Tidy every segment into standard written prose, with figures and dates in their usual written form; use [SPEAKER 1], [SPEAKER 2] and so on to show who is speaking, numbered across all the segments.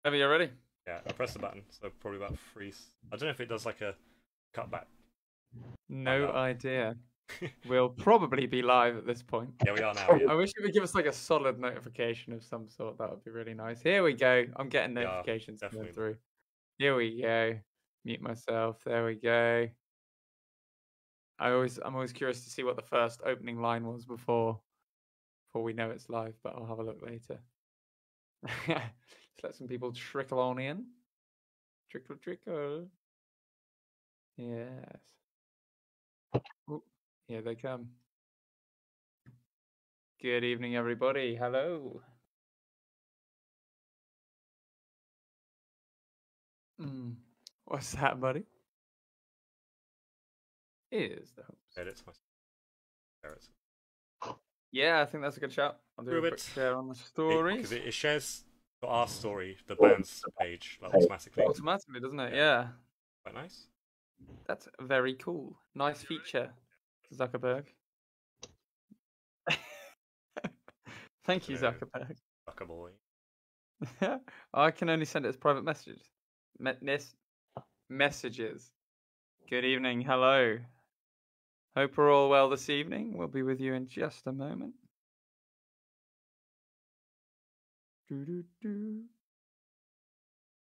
[SPEAKER 1] Whenever you're ready.
[SPEAKER 2] Yeah, I press the button, so probably about 3. I don't know if it does like a cutback.
[SPEAKER 1] No idea. We'll probably be live at this point.
[SPEAKER 2] Yeah, we are now. Yeah.
[SPEAKER 1] I wish it would give us like a solid notification of some sort. That would be really nice. Here we go. I'm getting notifications coming through. Here we go. Mute myself. There we go. I'm always curious to see what the first opening line was before we know it's live, but I'll have a look later. Let's let some people trickle on in. Trickle. Yes. Ooh, here they come. Good evening, everybody. Hello. What's that, buddy? Is the host. Yeah, I think that's a good shout. I'll do a quick share on the stories.
[SPEAKER 2] Because it shares our story, the band's page, like automatically.
[SPEAKER 1] Automatically, doesn't it? Yeah.
[SPEAKER 2] Quite nice.
[SPEAKER 1] That's very cool. Nice feature, Zuckerberg. Thank you, Zuckerberg.
[SPEAKER 2] Zuckerboy.
[SPEAKER 1] I can only send it as private messages. Messages. Good evening. Hello. Hope we're all well this evening. We'll be with you in just a moment.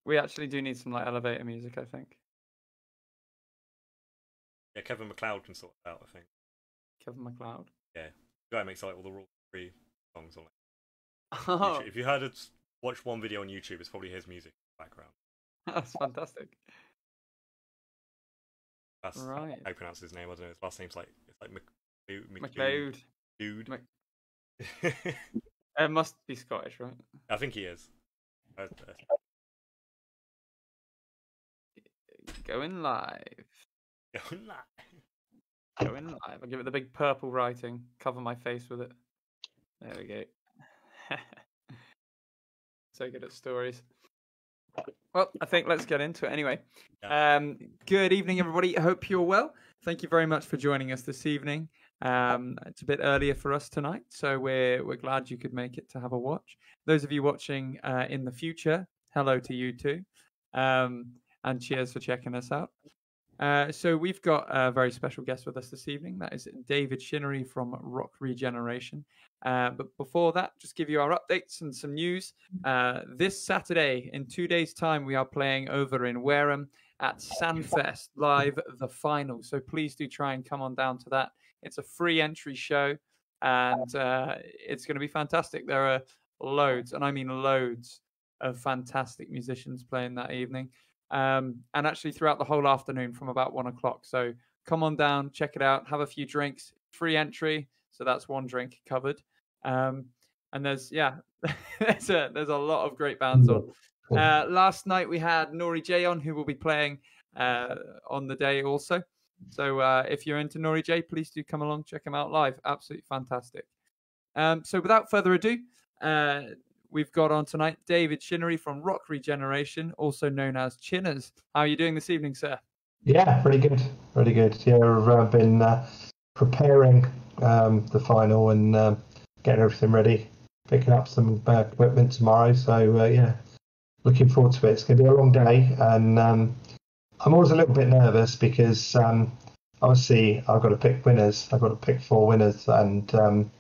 [SPEAKER 1] We actually do need some like elevator music, I think.
[SPEAKER 2] Yeah, Kevin MacLeod can sort it out, I think.
[SPEAKER 1] Kevin MacLeod?
[SPEAKER 2] Yeah. The guy makes like all the royalty-free songs on it.
[SPEAKER 1] Oh.
[SPEAKER 2] If you heard it, watch one video on YouTube, it's probably his music in the background.
[SPEAKER 1] That's fantastic.
[SPEAKER 2] That's
[SPEAKER 1] right.
[SPEAKER 2] how you pronounce his name. I don't know. His last name's like
[SPEAKER 1] MacLeod.
[SPEAKER 2] Dude.
[SPEAKER 1] It must be Scottish, right?
[SPEAKER 2] I think he is.
[SPEAKER 1] Going live. Going live. I'll give it the big purple writing. Cover my face with it. There we go. So good at stories. Well, I think let's get into it anyway. Good evening, everybody. I hope you're well. Thank you very much for joining us this evening. It's a bit earlier for us tonight, so we're glad you could make it to have a watch. Those of you watching in the future, hello to you too, and cheers for checking us out. So we've got a very special guest with us this evening. That is David Chinery from Regeneration. But before that, just give you our updates and some news. This Saturday, in 2 days' time, we are playing over in Wareham at Sandfest Live, the final. So please do try and come on down to that. It's a free entry show, and it's going to be fantastic. There are loads, and I mean loads, of fantastic musicians playing that evening. And actually throughout the whole afternoon from about 1 o'clock. So come on down, check it out, have a few drinks, free entry. So that's one drink covered. And there's there's a lot of great bands on. Last night we had Nori J on, who will be playing on the day also. So if you're into Nori J, please do come along, check him out live. Absolutely fantastic. So without further ado, we've got on tonight David Chinery from Regeneration, also known as Chinners. How are you doing this evening, sir?
[SPEAKER 3] Yeah, pretty good. Yeah, I've been preparing the final and getting everything ready, picking up some equipment tomorrow. So, yeah, looking forward to it. It's going to be a long day, and I'm always a little bit nervous because obviously I've got to pick winners. I've got to pick 4 winners, and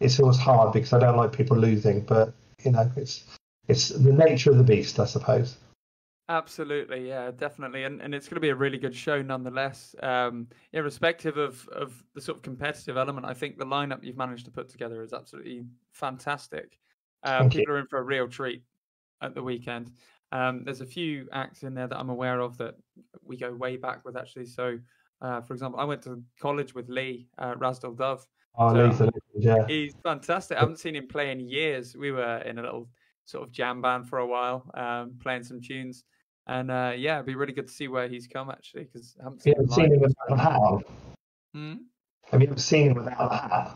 [SPEAKER 3] it's always hard because I don't like people losing, but you know, it's the nature of the beast, I suppose.
[SPEAKER 1] Absolutely, yeah, definitely, and it's going to be a really good show nonetheless. Irrespective of the sort of competitive element, I think the lineup you've managed to put together is absolutely fantastic. People are in for a real treat at the weekend. There's a few acts in there that I'm aware of that we go way back with, actually. So, for example, I went to college with Lee, Rasdal Dove.
[SPEAKER 3] Oh,
[SPEAKER 1] so
[SPEAKER 3] yeah.
[SPEAKER 1] He's fantastic. I haven't seen him play in years. We were in a little sort of jam band for a while, playing some tunes. And yeah, it'd be really good to see where he's come, actually, because I haven't seen him
[SPEAKER 3] without a hat on. Have you ever seen him without a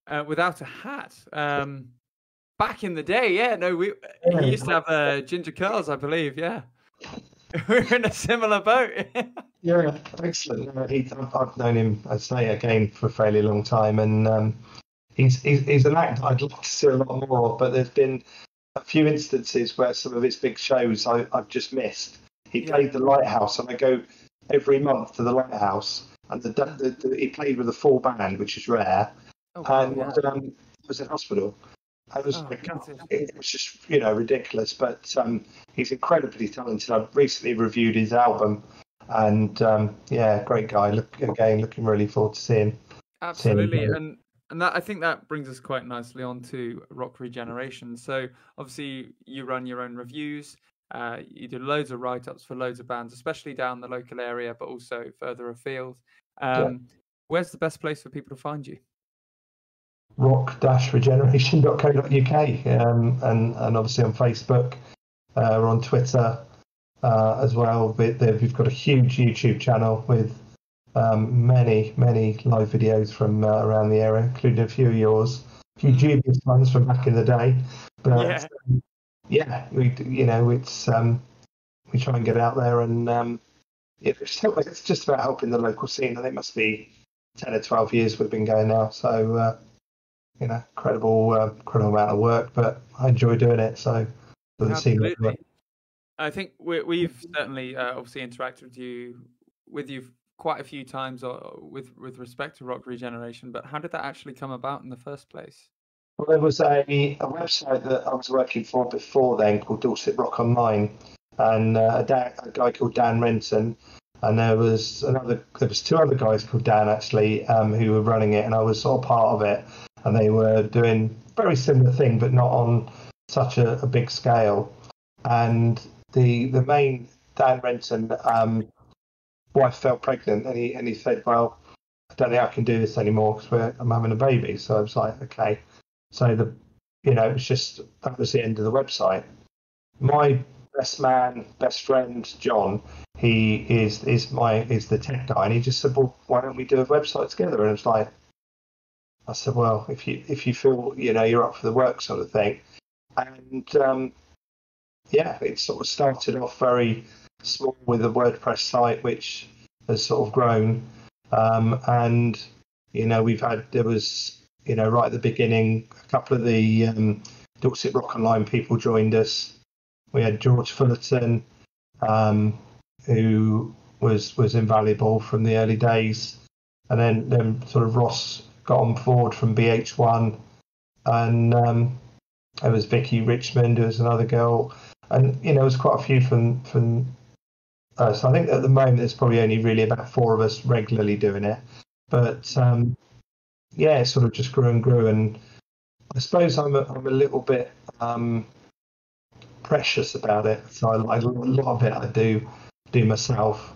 [SPEAKER 3] hat?
[SPEAKER 1] Without a hat? Back in the day, yeah. No, he used to have ginger curls, I believe, yeah. We're in a similar boat.
[SPEAKER 3] Yeah, excellent. I've known him, I'd say, again, for a fairly long time, and he's an actor I'd like to see a lot more of, but there's been a few instances where some of his big shows I've just missed. He played the Lighthouse, and I go every month to the Lighthouse, and he played with a full band, which is rare, and was in hospital. I was it was just ridiculous, but he's incredibly talented. I've recently reviewed his album, and great guy. Looking really forward to seeing.
[SPEAKER 1] Absolutely, and that, I think that brings us quite nicely on to Rock Regeneration. So obviously you run your own reviews. You do loads of write-ups for loads of bands, especially down the local area, but also further afield. Where's the best place for people to find you?
[SPEAKER 3] rock-regeneration.co.uk, and obviously on Facebook, or on Twitter as well. We've got a huge YouTube channel with many live videos from around the area, including a few of yours, a few dubious ones from back in the day. But we try and get out there, and it's just about helping the local scene. And it must be 10 or 12 years we've been going now, so incredible amount of work, but I enjoy doing it. So
[SPEAKER 1] absolutely. I think we've certainly obviously interacted with you quite a few times with respect to Rock Regeneration, but how did that actually come about in the first place?
[SPEAKER 3] Well, there was a website that I was working for before then called Dorset Rock Online, and a guy called Dan Renton, and there was two other guys called Dan actually, who were running it, and I was sort of part of it, and they were doing a very similar thing, but not on such a big scale. And the main Dan Renton wife fell pregnant, and he said, "Well, I don't think I can do this anymore because I'm having a baby." So I was like, "Okay." So it was just, that was the end of the website. My best friend John, he is the tech guy, and he just said, "Well, why don't we do a website together?" And I said, "Well, if you feel you're up for the work," sort of thing. And it sort of started off very small with a WordPress site, which has sort of grown, and there was right at the beginning, a couple of the Dorset Rock Online people joined us. We had George Fullerton, who was invaluable from the early days, and then sort of Ross got on board from BH1, and there was Vicky Richmond, who was another girl, and there was quite a few from us. I think at the moment there's probably only really about 4 of us regularly doing it, but it sort of just grew and grew, and I suppose I'm a little bit precious about it. So a lot of it I do myself,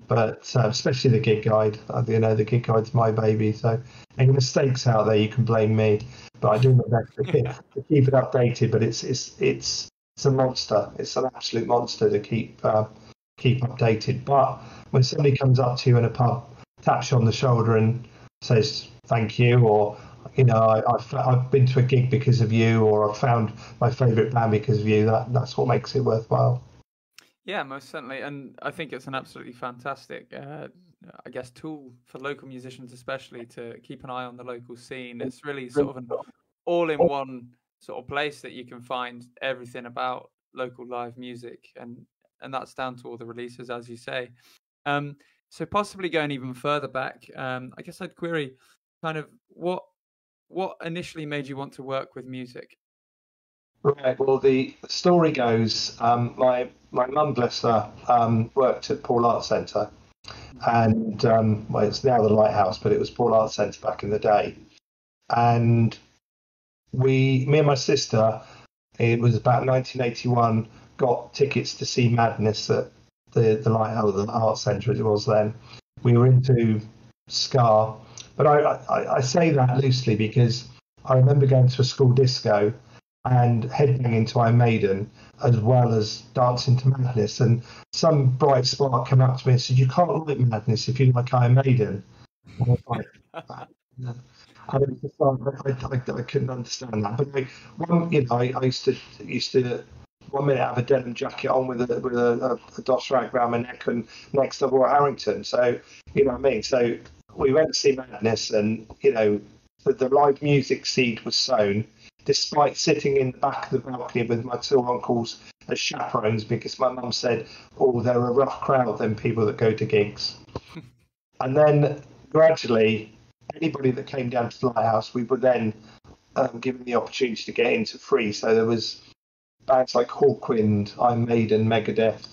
[SPEAKER 3] but especially the gig guide. The gig guide's my baby. So any mistakes out there, you can blame me. But I do my best to keep it updated. But it's a monster. It's an absolute monster to keep updated. But when somebody comes up to you in a pub, taps you on the shoulder and says thank you, or I've been to a gig because of you, or I've found my favourite band because of you, that's what makes it worthwhile.
[SPEAKER 1] Yeah, most certainly, and I think it's an absolutely fantastic tool for local musicians, especially to keep an eye on the local scene. It's really sort of an all-in-one sort of place that you can find everything about local live music, and that's down to all the releases, as you say. So possibly going even further back, I guess I'd query kind of what initially made you want to work with music?
[SPEAKER 3] Right. Well, the story goes, my mum, bless her, worked at Paul Arts Centre, and it's now the Lighthouse, but it was Paul Arts Centre back in the day. And me and my sister, it was about 1981, got tickets to see Madness at the Lighthouse, the Arts Centre as it was then. We were into ska, but I say that loosely because I remember going to a school disco and headbanging to Iron Maiden, as well as dancing to Madness. And some bright spark came up to me and said, "You can't like Madness if you like Iron Maiden." And I was like, I couldn't understand that. But I used to one minute have a denim jacket on with a DOS rag around my neck, and next I wore Harrington. So what I mean. So we went to see Madness, and the live music seed was sown. despite sitting in the back of the balcony with my two uncles as chaperones, because my mum said, oh, they're a rough crowd, them people that go to gigs. And then gradually, anybody that came down to the Lighthouse, we were then given the opportunity to get into free. So there was bands like Hawkwind, Iron Maiden, Megadeth.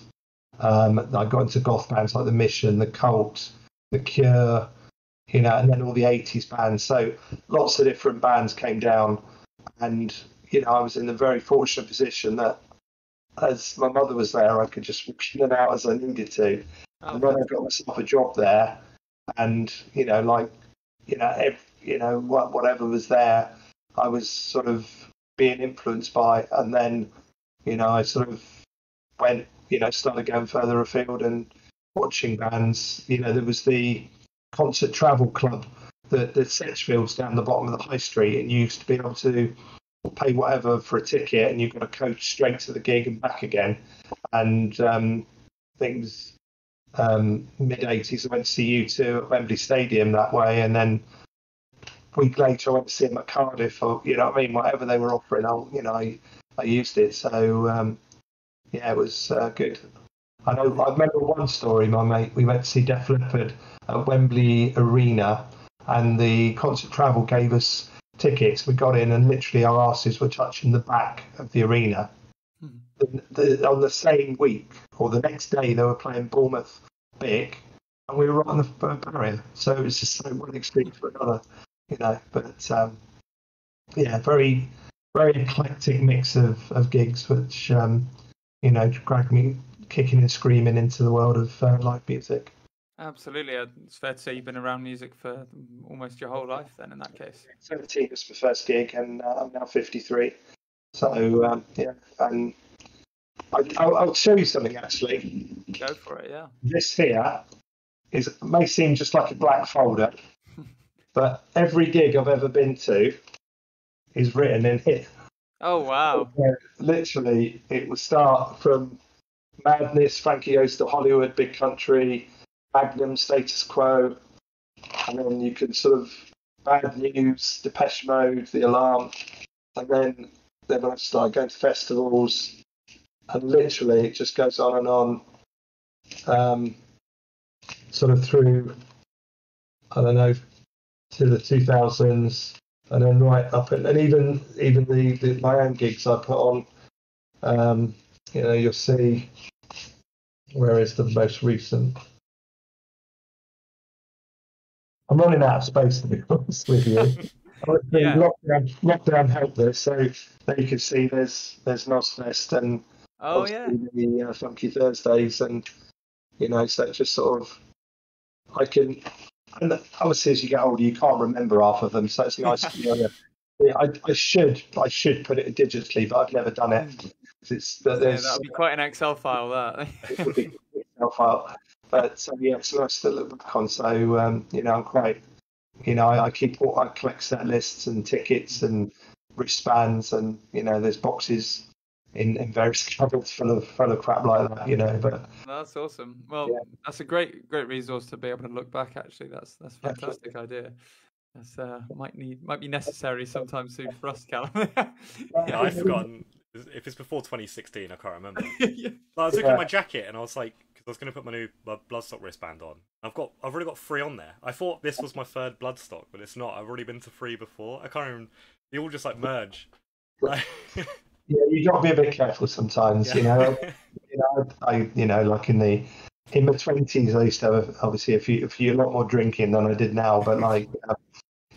[SPEAKER 3] I got into goth bands like The Mission, The Cult, The Cure, you know, and then all the 80s bands. So lots of different bands came down, and, you know, I was in the very fortunate position that as my mother was there, I could just walk in and out as I needed to. And then I got myself a job there, and, you know, like, whatever was there, I was sort of being influenced by. And then, you know, I sort of went, you know, started going further afield and watching bands. You know, there was the Concert Travel Club, the Setchfields down the bottom of the high street, and you used to be able to pay whatever for a ticket, and you got a coach straight to the gig and back again. And things mid-80s, I went to see U2 at Wembley Stadium that way, and then a week later I went to see them at Cardiff, or, you know what I mean, whatever they were offering, I used it. So yeah, it was good. I remember one story, my mate, we went to see Def Leppard at Wembley Arena, and the Concert Travel gave us tickets. We got in, and literally our asses were touching the back of the arena. On the same week, or the next day, they were playing Bournemouth big, and we were right on the barrier. So it was just so one extreme to another, you know. But yeah, very, very eclectic mix of gigs, which you know, dragged me kicking and screaming into the world of live music.
[SPEAKER 1] Absolutely. It's fair to say you've been around music for almost your whole life then, in that case.
[SPEAKER 3] 17 was my first gig, and I'm now 53. So, yeah, and I'll show you something, actually.
[SPEAKER 1] Go for it, yeah.
[SPEAKER 3] This here may seem just like a black folder, but every gig I've ever been to is written in here.
[SPEAKER 1] Oh, wow.
[SPEAKER 3] Literally, it will start from Madness, Frankie Goes to Hollywood, Big Country, Magnum, Status Quo, and then you can sort of Bad News, Depeche Mode, The Alarm, and then I start going to festivals, and literally it just goes on and on, sort of through, I don't know, to the 2000s, and then right up, and even the my own gigs I put on, you know, you'll see, where is the most recent? I'm running out of space, to be honest with you.
[SPEAKER 1] Yeah.
[SPEAKER 3] Lockdown helped this, so there you can see there's Nosfest, and the Funky Thursdays, and, you know, so it's just sort of, I can, and obviously as you get older you can't remember half of them, so it's nice. I should put it digitally, but I've never done it.
[SPEAKER 1] That'll be quite an Excel file, that.
[SPEAKER 3] It would be an Excel file. But yeah, it's nice to look back on. So you know, I'm quite, you know, I collect set lists and tickets and wristbands, and, you know, there's boxes in various cupboards full of crap like that, you know. But
[SPEAKER 1] that's awesome. Well, yeah. That's a great resource to be able to look back. Actually, that's a fantastic idea. That's might be necessary sometime soon for us, Callum.
[SPEAKER 2] Yeah, I've forgotten. If it's before 2016, I can't remember. Yeah. I was looking at my jacket, and I was like, because I was going to put my new Bloodstock wristband on. I've already got 3 on there. I thought this was my 3rd Bloodstock, but it's not. I've already been to 3 before. I can't even. They all just like merge. Yeah,
[SPEAKER 3] you got to be a bit careful sometimes. Yeah. You know, like in my 20s, I used to have obviously a lot more drinking than I did now. But like,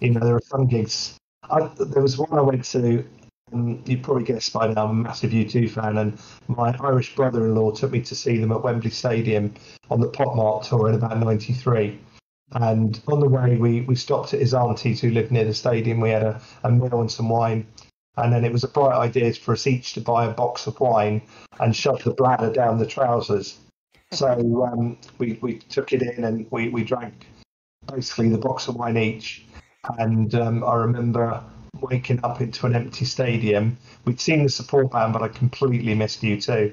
[SPEAKER 3] you know, there are some gigs. There was one I went to. You'd probably guessed by now, I'm a massive U2 fan, and my Irish brother-in-law took me to see them at Wembley Stadium on the Pop Mart tour in about '93. And on the way, we stopped at his auntie's who lived near the stadium. We had a meal and some wine, and then it was a bright idea for us each to buy a box of wine and shove the bladder down the trousers. So we took it in, and we drank basically the box of wine each. And I remember waking up into an empty stadium. We'd seen the support band, but I completely missed U2.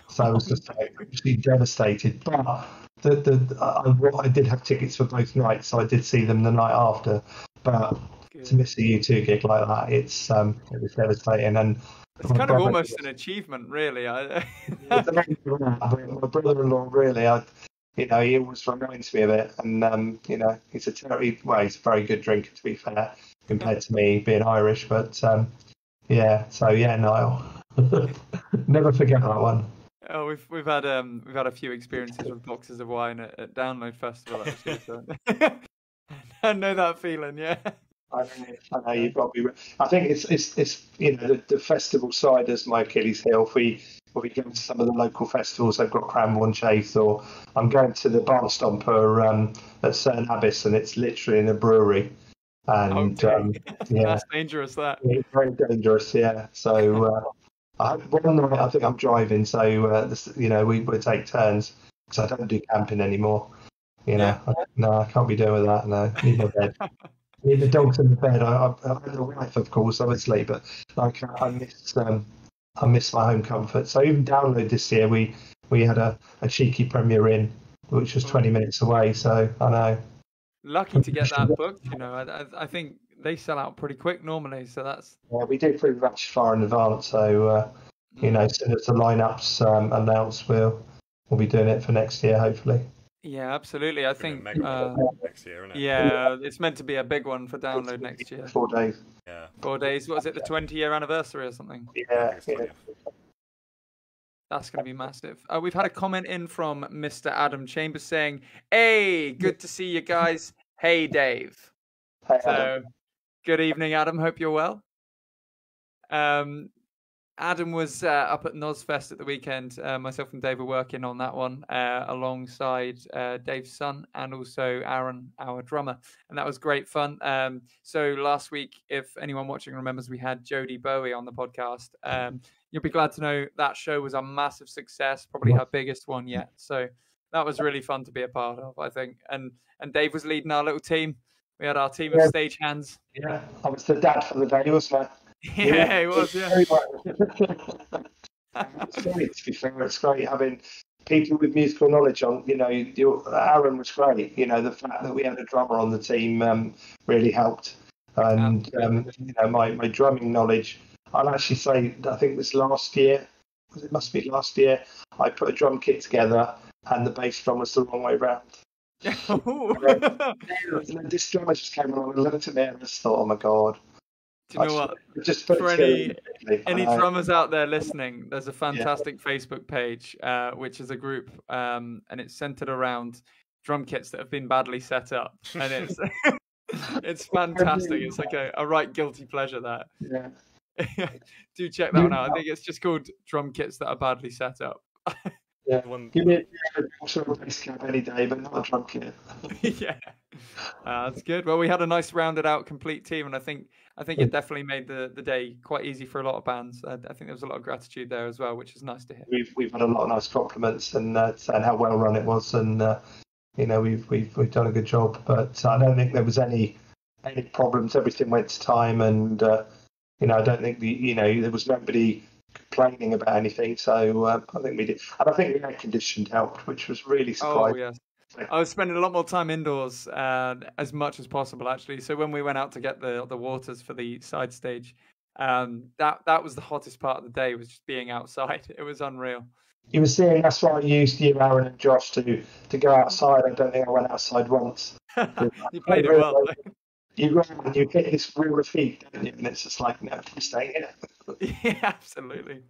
[SPEAKER 3] So I was just like, absolutely devastated. But I did have tickets for both nights, so I did see them the night after. But to miss a U2 gig like that, it was devastating. And
[SPEAKER 1] it's kind of almost an achievement, really.
[SPEAKER 3] My brother-in-law, really, he always reminds me of it. And he's he's a very good drinker, to be fair, compared to me being Irish. But Niall, never forget that one.
[SPEAKER 1] Oh, we've had a few experiences with boxes of wine at Download Festival, actually. So I know that feeling, yeah.
[SPEAKER 3] I know you've got to be. I think it's the festival side is my Achilles heel. If we go to some of the local festivals, they've got Cranbourne Chase, or I'm going to the Barnstomper at Cerne Abbas, and it's literally in a brewery. And
[SPEAKER 1] that's dangerous. That
[SPEAKER 3] very dangerous, yeah. So one night I think I'm driving, so we take turns because I don't do camping anymore. No, I can't be doing with that. No, need my bed. Need the dogs in the bed. I have a wife, of course, obviously, but I miss my home comfort. So even Download this year, we had a cheeky Premier Inn, which was 20 minutes away. So I know.
[SPEAKER 1] Lucky to get that booked. I think they sell out pretty quick normally. So that's.
[SPEAKER 3] Yeah, we do pretty much far in advance. So as soon as the lineups announced, we'll be doing it for next year, hopefully.
[SPEAKER 1] Yeah, absolutely. I think
[SPEAKER 2] next year, isn't it?
[SPEAKER 1] Yeah, it's meant to be a big one for Download next year.
[SPEAKER 3] 4 days.
[SPEAKER 2] Yeah.
[SPEAKER 1] 4 days. What was it? The 20-year anniversary or something?
[SPEAKER 3] Yeah.
[SPEAKER 1] That's going to be massive. We've had a comment in from Mr. Adam Chambers saying, "Hey, good to see you guys. Hey, Dave."
[SPEAKER 3] Hey,
[SPEAKER 1] so,
[SPEAKER 3] Adam.
[SPEAKER 1] Good evening, Adam. Hope you're well. Adam was up at Nozfest at the weekend. Myself and Dave were working on that one alongside Dave's son and also Aaron, our drummer. And that was great fun. So last week, if anyone watching remembers, we had Jodie Bowie on the podcast. You'll be glad to know that show was a massive success, probably her biggest one yet. So that was really fun to be a part of, I think. And Dave was leading our little team. We had our team of stagehands.
[SPEAKER 3] Yeah, I was the dad for the day, wasn't I?
[SPEAKER 1] Yeah, it was, yeah.
[SPEAKER 3] It's great, to be fair. It's great having people with musical knowledge on. Aaron was great. The fact that we had a drummer on the team really helped. And my drumming knowledge. I'll actually say, I think it was last year. It must be last year. I put a drum kit together, and the bass drum was the wrong way round. This drummer just came along and looked at me, and I just thought, "Oh my god."
[SPEAKER 1] Do you know what?
[SPEAKER 3] Just
[SPEAKER 1] for any drummers out there listening, there's a fantastic Facebook page, which is a group, and it's centered around drum kits that have been badly set up, and it's it's fantastic. It's like a right guilty pleasure there.
[SPEAKER 3] Yeah.
[SPEAKER 1] Do check that one out. I think it's just called Drum Kits That Are Badly Set Up.
[SPEAKER 3] Yeah. Give me a bass cap any day, but not a drum kit.
[SPEAKER 1] Yeah, that's good. Well, we had a nice rounded out complete team, and I think it definitely made the day quite eady for a lot of bands. I think there was a lot of gratitude there as well, which is nice to hear.
[SPEAKER 3] We've had a lot of nice compliments and saying how well run it was, and we've done a good job. But I don't think there was any problems. Everything went to time, and I don't think there was nobody complaining about anything. So I think we did, and I think the air conditioned helped, which was really surprising.
[SPEAKER 1] Oh yes. I was spending a lot more time indoors, as much as possible, actually. So when we went out to get the waters for the side stage, that was the hottest part of the day, was just being outside. It was unreal.
[SPEAKER 3] You were seeing, that's why I used you, Aaron and Josh, to go outside. I don't think I went outside once.
[SPEAKER 1] You played it well.
[SPEAKER 3] You go out and you hit this real feet, don't you? And it's just like, no, I'm staying here.
[SPEAKER 1] Yeah, absolutely.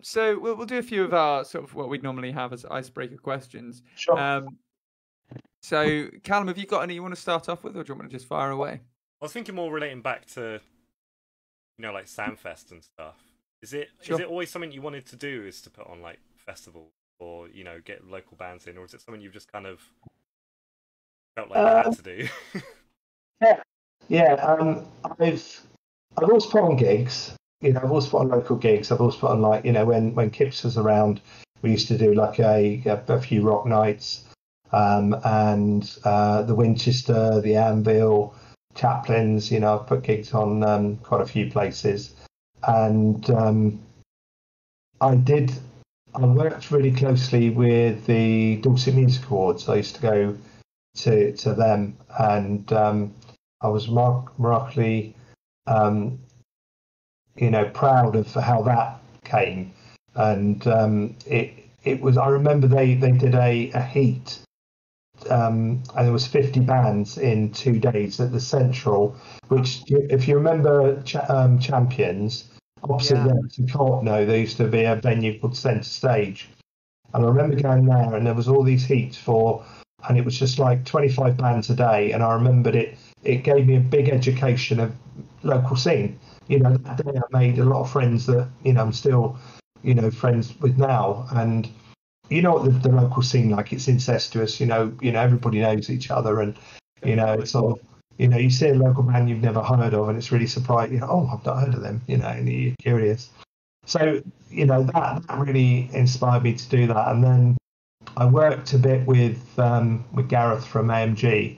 [SPEAKER 1] So we'll do a few of our sort of what we'd normally have as icebreaker questions.
[SPEAKER 3] Sure.
[SPEAKER 1] So, Callum, have you got any you want to start off with, or do you want me to just fire away?
[SPEAKER 2] I was thinking more relating back to, like Samfest and stuff. Is it always something you wanted to do, is to put on like festivals or get local bands in, or is it something you've just kind of felt like you had to do?
[SPEAKER 3] Yeah. I've always put on gigs. I've always put on local gigs. I've always put on when Kips was around, we used to do like a few rock nights. And the Winchester, the Anvil, Chaplin's, I've put gigs on quite a few places. And I worked really closely with the Dorset Music Awards. I used to go to them, and I was remarkably, proud of how that came, and it was. I remember they did a heat, and there was 50 bands in 2 days at the Central, which, if you remember, Champions opposite there to Courtney, there used to be a venue called Centre Stage, and I remember going there, and there was all these heats and it was just like 25 bands a day, and I remembered it. It gave me a big education of local scene. That day I made a lot of friends that I'm still friends with now, and what the local scene like. It's incestuous. Everybody knows each other, and it's sort of you see a local band you've never heard of, and it's really surprising. Oh, I've not heard of them. And you're curious. So that really inspired me to do that, and then I worked a bit with Gareth from AMG,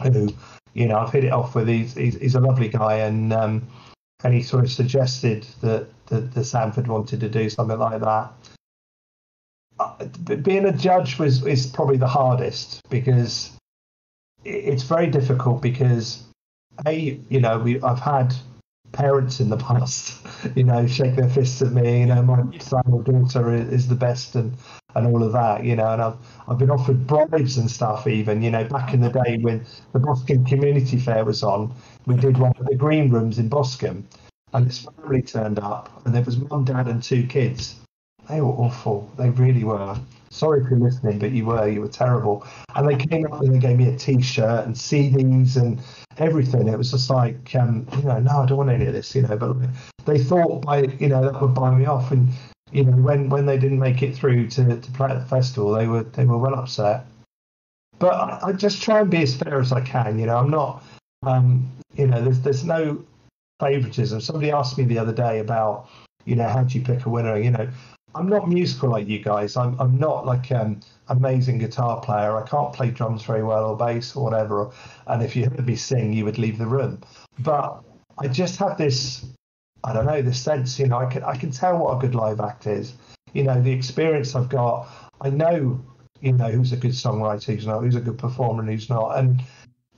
[SPEAKER 3] who I've hit it off with. He's a lovely guy, and he sort of suggested that the Sanford wanted to do something like that. Being a judge is probably the hardest, because it's very difficult, because I've had parents in the past shake their fists at me, my son or daughter is the best, and all of that, and I've been offered bribes and stuff, even back in the day when the Boscombe Community Fair was on. We did one of the green rooms in Boscombe, and this family turned up, and there was mum, dad and 2 kids. They were awful. They really were. Sorry if you're listening, but you were terrible. And they came up and they gave me a T-shirt and CDs and everything. It was just like, no, I don't want any of this, But they thought that would buy me off. And when they didn't make it through to play at the festival, they were well upset. But I just try and be as fair as I can. I'm not, there's no favoritism. Somebody asked me the other day about, how do you pick a winner? I'm not musical like you guys. I'm not like amazing guitar player. I can't play drums very well or bass or whatever. And if you heard me sing, you would leave the room. But I just have this, I don't know, this sense. I can tell what a good live act is. The experience I've got. I know, who's a good songwriter, who's not, who's a good performer, and who's not. And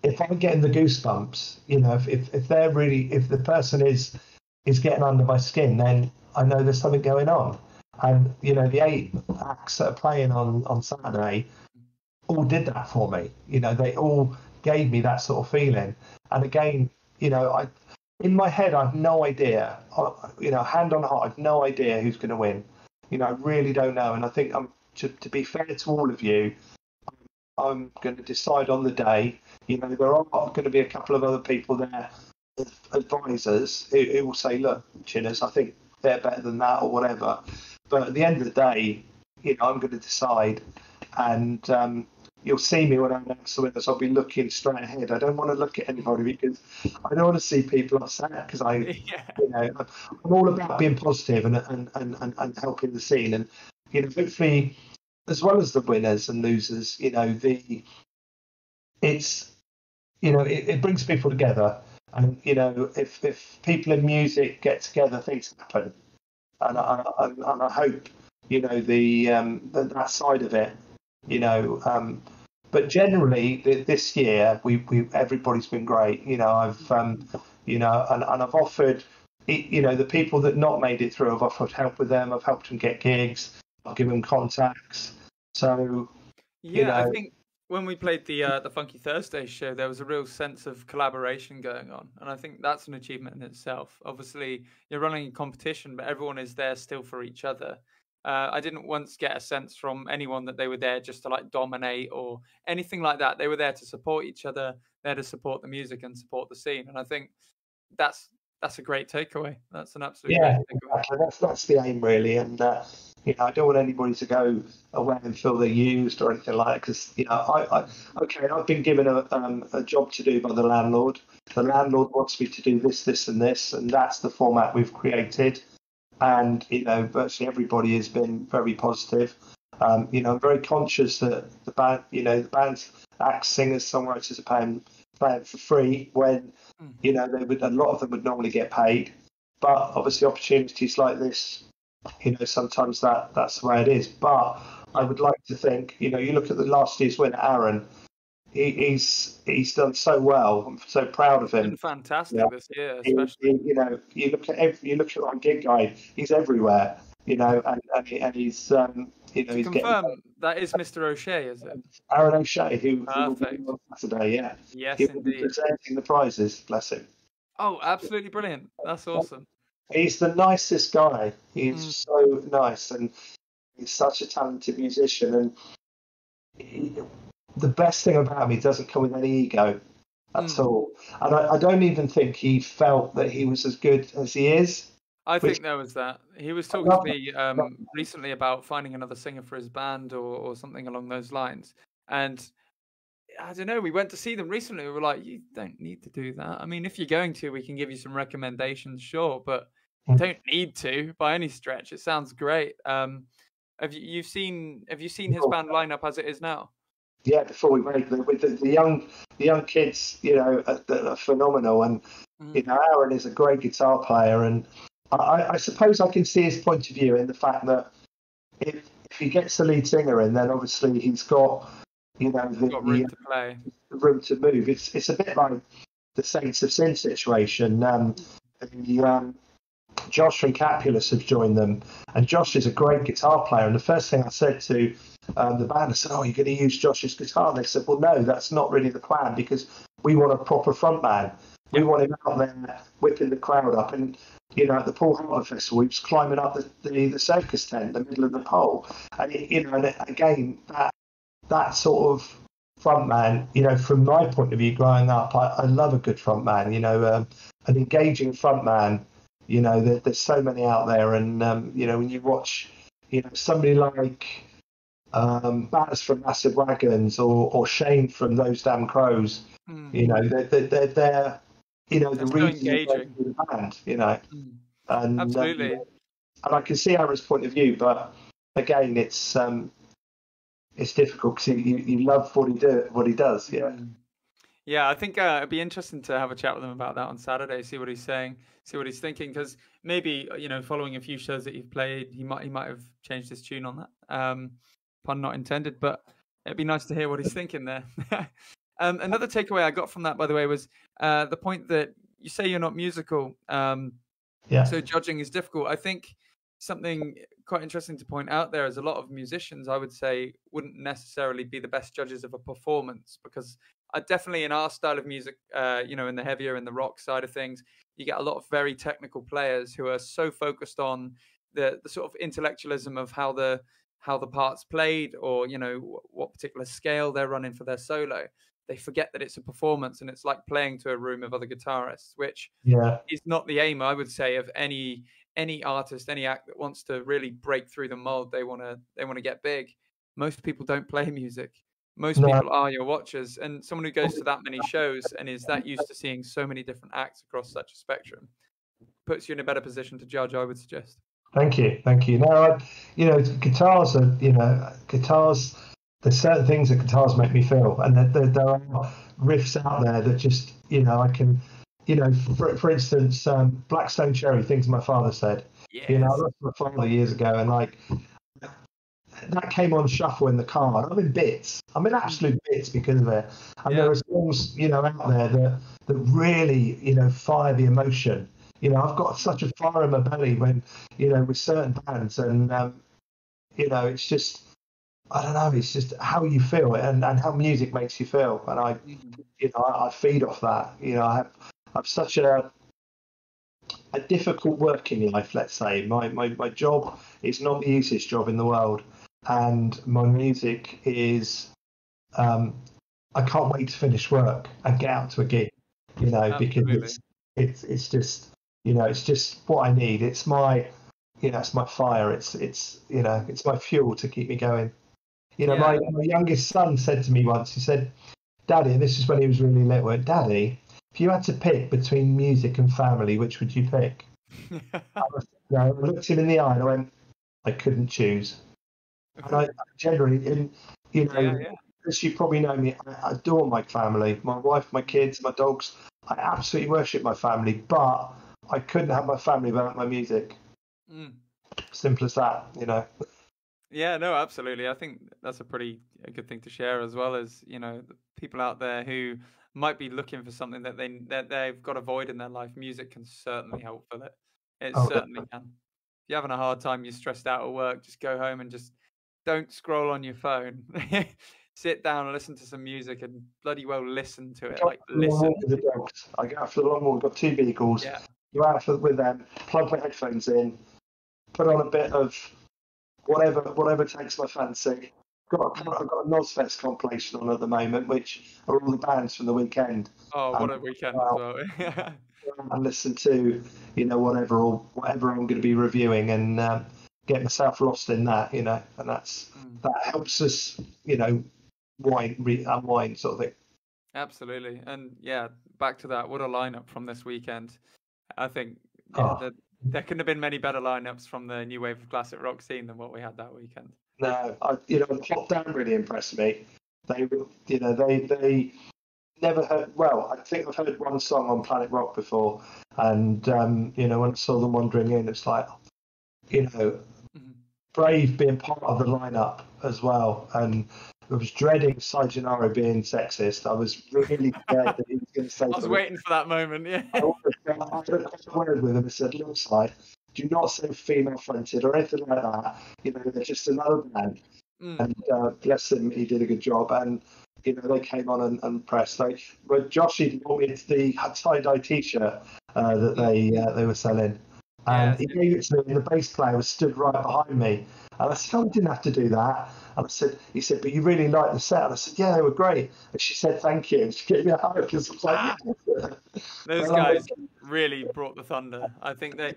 [SPEAKER 3] if I'm getting the goosebumps, if they're really, if the person is getting under my skin, then I know there's something going on. And, the 8 acts that are playing on Saturday all did that for me. They all gave me that sort of feeling. And again, in my head, I have no idea, hand on heart, I have no idea who's going to win. I really don't know. And I think to be fair to all of you, I'm going to decide on the day. There are going to be a couple of other people there, advisors, who will say, look, Chinners, I think they're better than that or whatever. But at the end of the day, I'm going to decide, and you'll see me when I announce the winners. I'll be looking straight ahead. I don't want to look at anybody, because I don't want to see people upset, because I'm all about being positive and helping the scene, and hopefully, as well as the winners and losers, it brings people together, and if people in music get together, things happen. And I hope that side of it, But generally, this year everybody's been great. I've and I've offered, the people that not made it through, I've offered help with them. I've helped them get gigs. I've given them contacts. So
[SPEAKER 1] I think when we played the Funky Thursday show, there was a real sense of collaboration going on, and I think that's an achievement in itself. Obviously, you're running a competition, but everyone is there still for each other. I didn't once get a sense from anyone that they were there just to like dominate or anything like that. They were there to support each other, there to support the music and support the scene, and I think that's a great takeaway. That's an absolute great takeaway.
[SPEAKER 3] Exactly. That's the aim, really, and. I don't want anybody to go away and feel they're used or anything like that, because, I've been given a job to do by the landlord. The landlord wants me to do this, this and this, and that's the format we've created. And, virtually everybody has been very positive. I'm very conscious that the band, the band's acts, singers, songwriters are playing for free when, a lot of them would normally get paid. But obviously opportunities like this, sometimes that's the way it is. But I would like to think, you look at the last year's winner, Aaron, he's done so well. I'm so proud of him.
[SPEAKER 1] Been fantastic this year, especially.
[SPEAKER 3] You look at our gig guide. He's everywhere. And he's he's
[SPEAKER 1] confirm that is Mr. O'Shea, is it?
[SPEAKER 3] Aaron O'Shea, who will be
[SPEAKER 1] Perfect.
[SPEAKER 3] on Saturday. Yeah.
[SPEAKER 1] Yes,
[SPEAKER 3] he will
[SPEAKER 1] indeed.
[SPEAKER 3] be presenting the prizes. Bless him.
[SPEAKER 1] Oh, absolutely brilliant! That's awesome.
[SPEAKER 3] He's the nicest guy. He's so nice, and he's such a talented musician. And the best thing about him, he doesn't come with any ego at all. And I don't even think he felt that he was as good as he is.
[SPEAKER 1] I think there was that. He was talking to me recently about finding another singer for his band or something along those lines. And I don't know, we went to see them recently. We were like, you don't need to do that. I mean, if you're going to, we can give you some recommendations, sure, but you don't need to by any stretch. It sounds great. Have you seen his band lineup as it is now?
[SPEAKER 3] Yeah, before we went with the young kids, are phenomenal, and Aaron is a great guitar player, and I suppose I can see his point of view in the fact that if he gets the lead singer in, then obviously he's got the
[SPEAKER 1] room to play,
[SPEAKER 3] room to move. It's a bit like the Saints of Sin situation. Josh and Capulus have joined them, and Josh is a great guitar player. And the first thing I said to the band, I said, "Oh, you're going to use Josh's guitar?" And they said, "Well, no, that's not really the plan, because we want a proper front man. We want him out there whipping the crowd up." And at the Paul Harper Festival, he was climbing up the circus tent in the middle of the pole. And and again, that sort of front man, from my point of view, growing up, I love a good front man. An engaging front man. There's so many out there, and when you watch, somebody like Baz from Massive Wagons or Shane from Those Damn Crows, they're the reason engaging the band, and
[SPEAKER 1] absolutely.
[SPEAKER 3] And I can see Aaron's point of view, but again, it's difficult because you love what he does, yeah.
[SPEAKER 1] Yeah, I think it'd be interesting to have a chat with him about that on Saturday, see what he's saying, see what he's thinking, because maybe following a few shows that you've played, he might have changed his tune on that. Pun not intended, but it'd be nice to hear what he's thinking there. Another takeaway I got from that, by the way, was the point that you say you're not musical, so judging is difficult. I think something quite interesting to point out there is a lot of musicians, I would say, wouldn't necessarily be the best judges of a performance, because definitely in our style of music, in the heavier and the rock side of things, you get a lot of very technical players who are so focused on the sort of intellectualism of how the parts played, or what particular scale they're running for their solo. They forget that it's a performance, and it's like playing to a room of other guitarists, which is not the aim, I would say, of any artist, any act that wants to really break through the mold. They want to get big. Most people don't play music. Most people are your watchers, and someone who goes to that many shows and is that used to seeing so many different acts across such a spectrum puts you in a better position to judge, I would suggest.
[SPEAKER 3] Thank you. No, guitars are, guitars. There's certain things that guitars make me feel, and there are riffs out there that just, I can, for instance, Blackstone Cherry, things my father said.
[SPEAKER 1] Yes.
[SPEAKER 3] I lost my father years ago, and that came on shuffle in the car. I'm in bits. I'm in absolute bits because of it. And there are songs, out there that really, fire the emotion. I've got such a fire in my belly when, with certain bands, and it's just, I don't know, it's just how you feel and how music makes you feel. And I feed off that. I have such a difficult working life, let's say. My job is not the easiest job in the world. And my music is, I can't wait to finish work and get out to a gig, because it's just, it's just what I need. It's my, it's my fire. It's my fuel to keep me going. My youngest son said to me once, he said, "Daddy," and this is when he was really little, "Daddy, if you had to pick between music and family, which would you pick?" I looked him in the eye and I went, "I couldn't choose." And I generally, as you probably know me, I adore my family, my wife, my kids, my dogs. I absolutely worship my family, but I couldn't have my family without my music. Simple as that,
[SPEAKER 1] Yeah, no, absolutely. I think that's a good thing to share, as well as, people out there who might be looking for something that they've got a void in their life. Music can certainly help fill it. It
[SPEAKER 3] Oh,
[SPEAKER 1] certainly can. If you're having a hard time, you're stressed out at work, just go home and just don't scroll on your phone. Sit down and listen to some music and bloody well listen to it. Like listen.
[SPEAKER 3] with the dogs. I go out for the long walk. We've got 2 vehicles.
[SPEAKER 1] Yeah.
[SPEAKER 3] Go out with them. Plug my headphones in. Put on a bit of whatever takes my fancy. I've got a Nosfest compilation on at the moment, which are all the bands from the weekend.
[SPEAKER 1] Oh, what a weekend as well.
[SPEAKER 3] And listen to whatever I'm going to be reviewing, and get myself lost in that, and that helps us unwind sort of thing.
[SPEAKER 1] Absolutely. And yeah, back to that, what a lineup from this weekend. I think there couldn't have been many better lineups from the new wave of classic rock scene than what we had that weekend.
[SPEAKER 3] No, Hot Damn really impressed me. They never heard. Well, I think I've heard one song on Planet Rock before, and when I saw them wandering in, it's like, Brave being part of the lineup as well, and I was dreading Chinery being sexist. I was really scared that he was going to say.
[SPEAKER 1] I was waiting for that moment. Yeah.
[SPEAKER 3] I had a word with him and said, "Look, Si, do not say female fronted or anything like that. They're just another band." And bless him, he did a good job. And they came on and pressed. But Josh didn't want me the tie-dye T-shirt that they were selling. And he gave it to me, and the bass player was stood right behind me. And I said, "Oh, I didn't have to do that." And he said, "But you really liked the set." And I said, "Yeah, they were great." And she said, "Thank you." And she gave me a hug. I was like,
[SPEAKER 1] Those guys really brought the thunder. I think they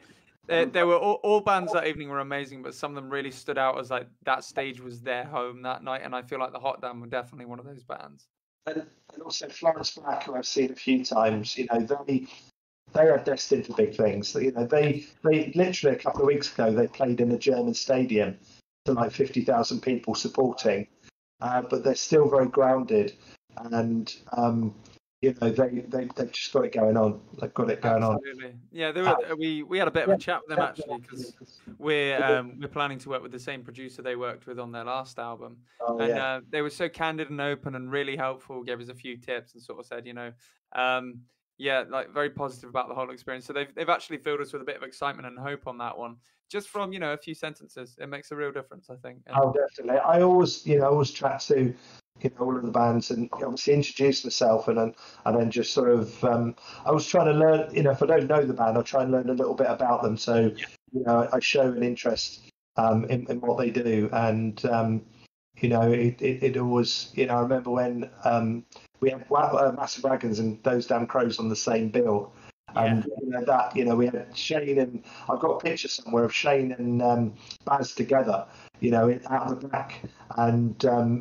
[SPEAKER 1] were all bands that evening were amazing, but some of them really stood out as like that stage was their home that night. And I feel like the Hot Damn were definitely one of those bands.
[SPEAKER 3] And also Florence Black, who I've seen a few times, they are destined for big things. They literally a couple of weeks ago they played in a German stadium to like 50,000 people supporting, but they're still very grounded, and they've just got it going on. They've got it going
[SPEAKER 1] Absolutely. on. Yeah, we had a bit of a chat with them actually, because we're planning to work with the same producer they worked with on their last album, they were so candid and open and really helpful. Gave us a few tips and sort of said, like very positive about the whole experience. So they've actually filled us with a bit of excitement and hope on that one. Just from a few sentences, it makes a real difference, I think.
[SPEAKER 3] Oh, definitely. I always chat to all of the bands, and obviously introduce myself, and then just sort of I was trying to learn. If I don't know the band, I'll try and learn a little bit about them. So I show an interest in what they do, and it always I remember when we had Massive Wagons and Those Damn Crows on the same bill. And we had Shane, and I've got a picture somewhere of Shane and Baz together, out of the back, and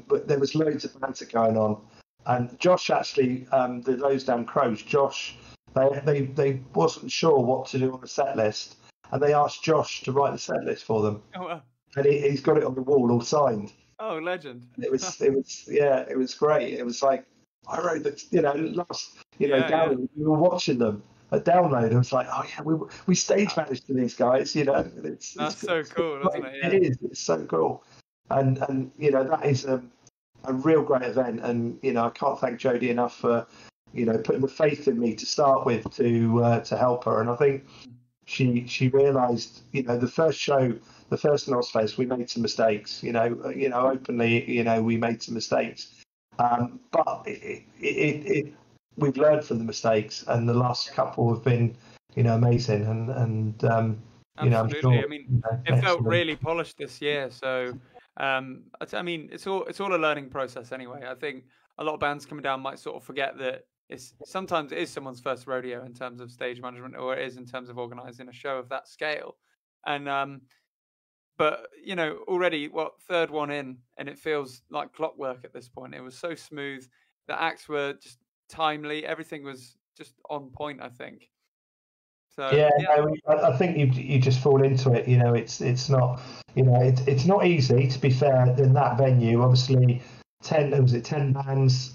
[SPEAKER 3] but there was loads of banter going on. And Josh actually, Those Damn Crows, Josh, they wasn't sure what to do on the set list, and they asked Josh to write the set list for them.
[SPEAKER 1] Oh wow!
[SPEAKER 3] And he's got it on the wall, all signed.
[SPEAKER 1] Oh, legend!
[SPEAKER 3] And it was great. It was like I wrote that, last gallery, we were watching them. A download, I was like, oh yeah, we stage managed to these guys, It's
[SPEAKER 1] so cool, isn't it? Yeah.
[SPEAKER 3] It is. It's so cool, and that is a real great event, and I can't thank Jodie enough for putting the faith in me to start with to help her, and I think she realised the first show, the first Nosfest, we made some mistakes, openly, we made some mistakes, but we've learned from the mistakes, and the last couple have been, amazing, and
[SPEAKER 1] absolutely.
[SPEAKER 3] I'm sure,
[SPEAKER 1] I mean, it felt really polished this year. So, I mean, it's all a learning process anyway. I think a lot of bands coming down might sort of forget that sometimes it is someone's first rodeo in terms of stage management, or it is in terms of organising a show of that scale, and but already third one in, and it feels like clockwork at this point. It was so smooth. The acts were just timely, everything was just on point, I think. So
[SPEAKER 3] I think you just fall into it. It's not it's not easy, to be fair, in that venue. Obviously 10 bands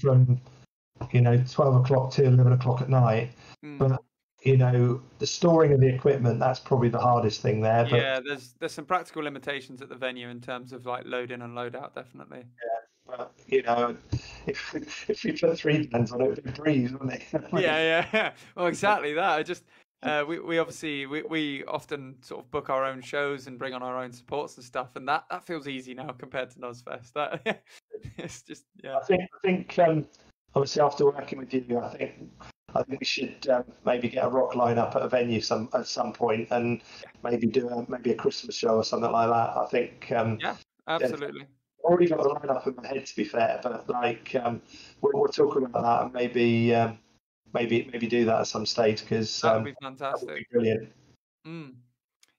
[SPEAKER 3] from 12 o'clock to 11 o'clock at night, but the storing of the equipment, that's probably the hardest thing there. But
[SPEAKER 1] Yeah, there's some practical limitations at the venue in terms of like load in and load out, definitely.
[SPEAKER 3] yeah, but if we put 3 bands on it, it'd be a breeze, wouldn't it?
[SPEAKER 1] Yeah. Well, exactly that. I just we obviously we often sort of book our own shows and bring on our own supports and stuff, and that feels easy now compared to Nozfest. That it's just
[SPEAKER 3] I think obviously after working with you, I think we should maybe get a rock lineup at a venue at some point, and maybe do maybe a Christmas show or something like that. I think
[SPEAKER 1] yeah, absolutely.
[SPEAKER 3] I've already got the lineup in my head, to be fair, but like we'll talk about that, and maybe do that at some stage, because
[SPEAKER 1] that would be
[SPEAKER 3] That
[SPEAKER 1] fantastic.
[SPEAKER 3] would be brilliant.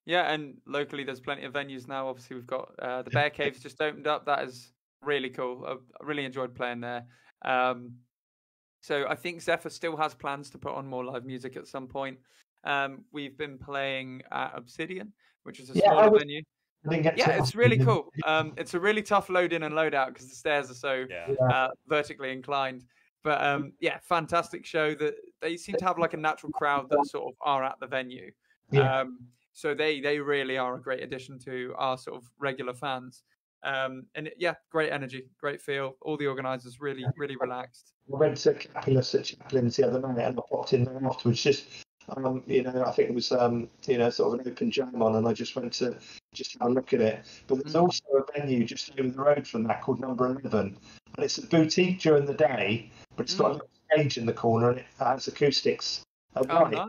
[SPEAKER 1] Yeah, and locally there's plenty of venues now. Obviously we've got the Bear Caves just opened up. That is really cool. I really enjoyed playing there. So I think Zephyr still has plans to put on more live music at some point. We've been playing at Obsidian, which is a smaller venue. Yeah, it's really cool. It's a really tough load in and load out because the stairs are so vertically inclined. But yeah, fantastic show. That they seem to have like a natural crowd that sort of are at the venue. So they really are a great addition to our sort of regular fans. And yeah, great energy, great feel. All the organisers really relaxed.
[SPEAKER 3] I went to Capulus at Chaplin's the other night, and I popped in there afterwards. Just I think it was sort of an open jam on, and I just went to just have a look at it. But there's also a venue just over the road from that called Number 11, and it's a boutique during the day, but it's got a little stage in the corner, and it has acoustics at night,
[SPEAKER 1] nice.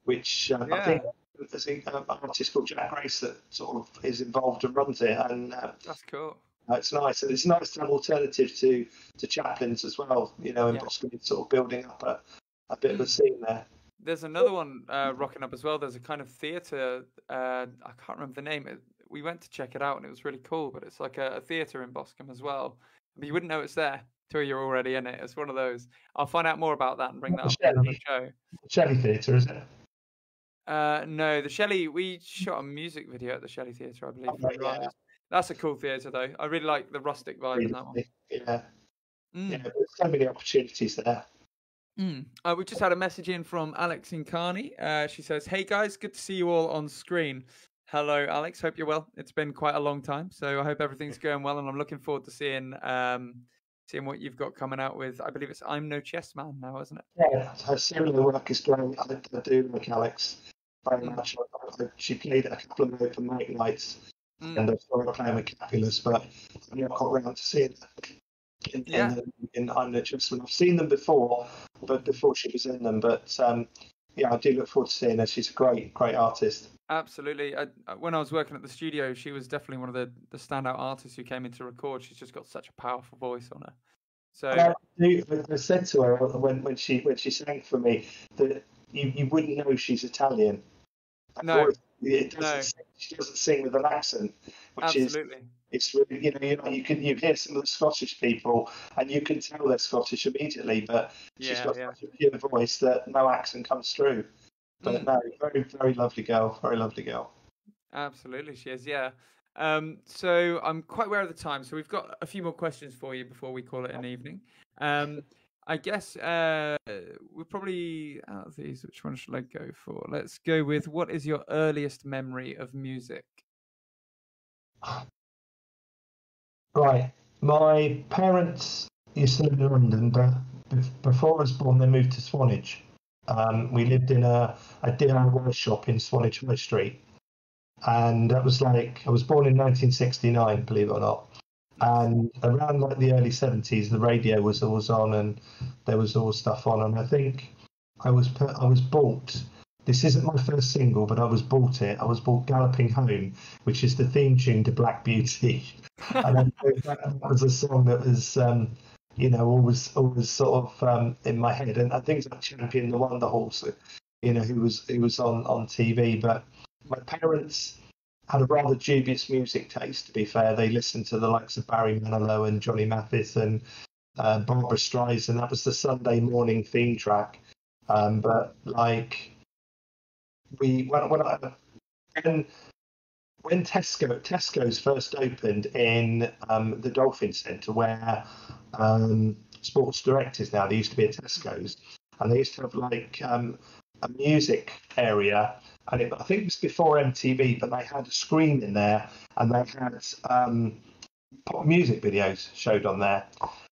[SPEAKER 3] Which I think there's an artist called Jack Grace that sort of is involved and runs it, and
[SPEAKER 1] that's cool.
[SPEAKER 3] It's nice, and it's nice to have alternative to Chaplin's as well. In Boston, it's sort of building up a bit of a scene there.
[SPEAKER 1] There's another one rocking up as well. There's a kind of theatre. I can't remember the name. We went to check it out, and it was really cool. But it's like a theatre in Boscombe as well. But you wouldn't know it's there till you're already in it. It's one of those. I'll find out more about that and bring that up on the show.
[SPEAKER 3] Shelley Theatre, is it?
[SPEAKER 1] No, the Shelley. We shot a music video at the Shelley Theatre, I believe.
[SPEAKER 3] Yeah.
[SPEAKER 1] That's a cool theatre, though. I really like the rustic vibe in that one.
[SPEAKER 3] Yeah. Yeah, there's so many opportunities there.
[SPEAKER 1] We just had a message in from Alex Incani. She says, "Hey guys, good to see you all on screen." Hello, Alex. Hope you're well. It's been quite a long time, so I hope everything's going well, and I'm looking forward to seeing what you've got coming out with. I believe it's I'm No Chess Man now, isn't it?
[SPEAKER 3] Yeah, her similar work is great. I do like Alex very much. She played at a couple of open mic nights, and I started playing with Capulus, but I've not got around to seeing them in I'm No Chess Man. I've seen them before, but before she was in them. But I do look forward to seeing her. She's a great artist.
[SPEAKER 1] Absolutely. When I was working at the studio, she was definitely one of the standout artists who came in to record. She's just got such a powerful voice on her. So
[SPEAKER 3] I said to her when she sang for me that you wouldn't know she's Italian.
[SPEAKER 1] No,
[SPEAKER 3] she doesn't sing with an accent, which
[SPEAKER 1] absolutely.
[SPEAKER 3] It's really, you hear some of the Scottish people and you can tell they're Scottish immediately, but she's got such a pure voice that no accent comes through. But no, very, very lovely girl. Very lovely girl.
[SPEAKER 1] Absolutely, she is. Yeah. So I'm quite aware of the time. So we've got a few more questions for you before we call it an evening. I guess we're probably out of these. Which one should I go for? Let's go with what is your earliest memory of music?
[SPEAKER 3] Right. My parents used to live in London, but before I was born, they moved to Swanage. We lived in a DIY shop in Swanage High Street. And that was I was born in 1969, believe it or not. And around the early 70s, the radio was always on and there was always stuff on. And I think I was bought, this isn't my first single, but I was bought Galloping Home, which is the theme tune to Black Beauty. And that was a song that was, always sort of in my head. And I think it's like Champion the Wonder Horse, who was on TV. But my parents had a rather dubious music taste, to be fair. They listened to the likes of Barry Manilow and Johnny Mathis and Barbra Streisand. That was the Sunday morning theme track. But when Tesco's first opened in the Dolphin Centre, where Sports Direct is now, there used to be a Tesco's, and they used to have a music area, and I think it was before MTV, but they had a screen in there, and they had pop music videos showed on there.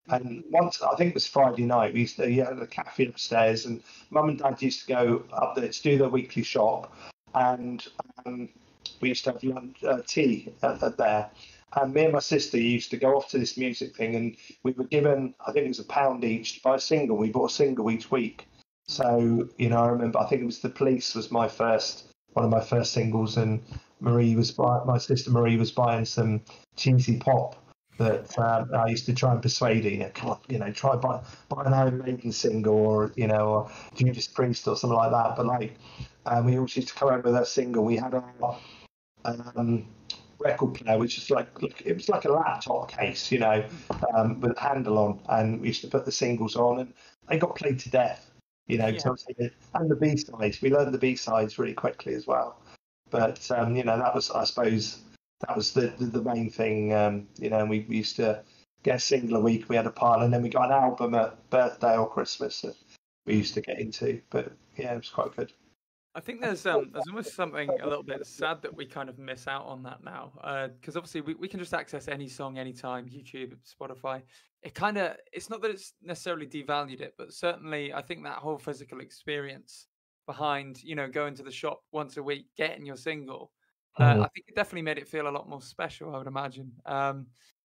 [SPEAKER 3] And once, I think it was Friday night, we used to had a cafe upstairs, and Mum and Dad used to go up there to do their weekly shop, and we used to have lunch, tea there. And me and my sister used to go off to this music thing, and we were given, I think it was £1 each to buy a single. We bought a single each week. So, I remember, I think it was The Police was one of my first singles, and my sister Marie was buying some cheesy pop that I used to try and persuade her, come on, try buy an Iron Maiden single, or Judas Priest or something like that. But we always used to come over with that single. We had our record player, which is it was like a laptop case, with a handle on, and we used to put the singles on, and they got played to death, and the B-sides. We learned the B-sides really quickly as well. But that was, I suppose, the main thing. And we used to get a single a week. We had a pile, and then we got an album at birthday or Christmas that we used to get into. But yeah, it was quite good.
[SPEAKER 1] I think there's almost something a little bit sad that we kind of miss out on that now, because obviously we can just access any song anytime, YouTube, Spotify. It's not that it's necessarily devalued it, but certainly I think that whole physical experience behind, going to the shop once a week, getting your single, I think it definitely made it feel a lot more special, I would imagine.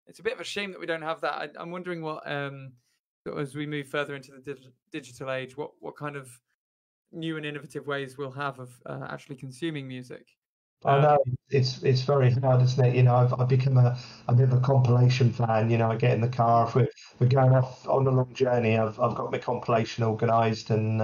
[SPEAKER 1] It's a bit of a shame that we don't have that. I'm wondering what, as we move further into the digital age, what kind of new and innovative ways we'll have of actually consuming music.
[SPEAKER 3] I know it's very hard, isn't it? I've become a bit of a compilation fan. I get in the car, if we're going off on a long journey, I've got my compilation organised, and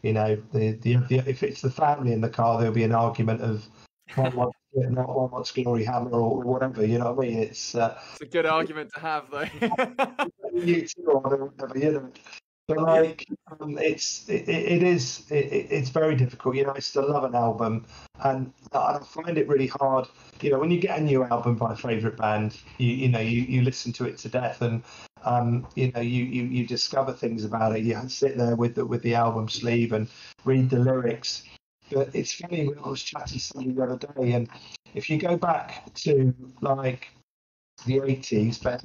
[SPEAKER 3] if it's the family in the car, there'll be an argument of one wants Glory Hammer or whatever. You know what I mean? It's a
[SPEAKER 1] good argument to have, though.
[SPEAKER 3] You too, or whatever, But it's very difficult. I still love an album, and I find it really hard. When you get a new album by a favourite band, you listen to it to death, and you discover things about it. You sit there with the album sleeve and read the lyrics. But it's funny, when I was chatting to somebody the other day, and if you go back to the 80s, but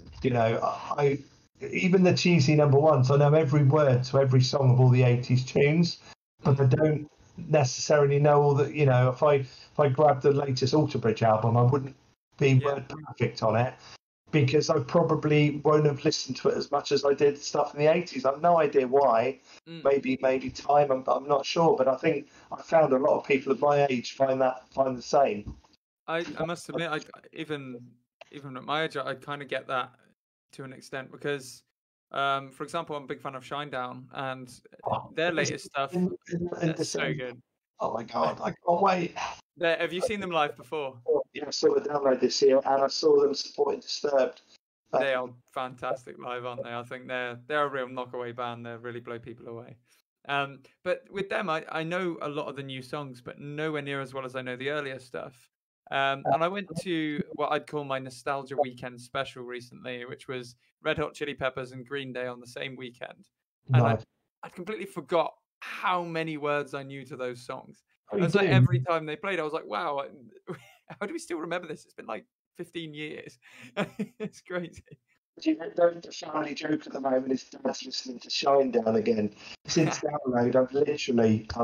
[SPEAKER 3] even the cheesy number ones, I know every word to every song of all the 80s tunes, but I don't necessarily know all the, if I grabbed the latest Alter Bridge album, I wouldn't be word perfect on it, because I probably won't have listened to it as much as I did stuff in the 80s. I've no idea why. Maybe time, I'm not sure, but I think I found a lot of people of my age find the same.
[SPEAKER 1] I must admit, even at my age, I kind of get that to an extent, because for example, I'm a big fan of Shinedown, and their latest stuff is so good.
[SPEAKER 3] Oh my god, I can't wait.
[SPEAKER 1] Have you seen them live before?
[SPEAKER 3] Yeah, I saw the download this year, and I saw them supporting Disturbed.
[SPEAKER 1] They are fantastic live, aren't they? I think they're a real knockaway band. They really blow people away. But with them, I know a lot of the new songs, but nowhere near as well as I know the earlier stuff. And I went to what I'd call my nostalgia weekend special recently, which was Red Hot Chili Peppers and Green Day on the same weekend. And I completely forgot how many words I knew to those songs. It was like every time they played, I was like, wow, how do we still remember this? It's been like 15 years. It's crazy.
[SPEAKER 3] The family joke at the moment is Dad's listening to Shinedown again. Since download, I've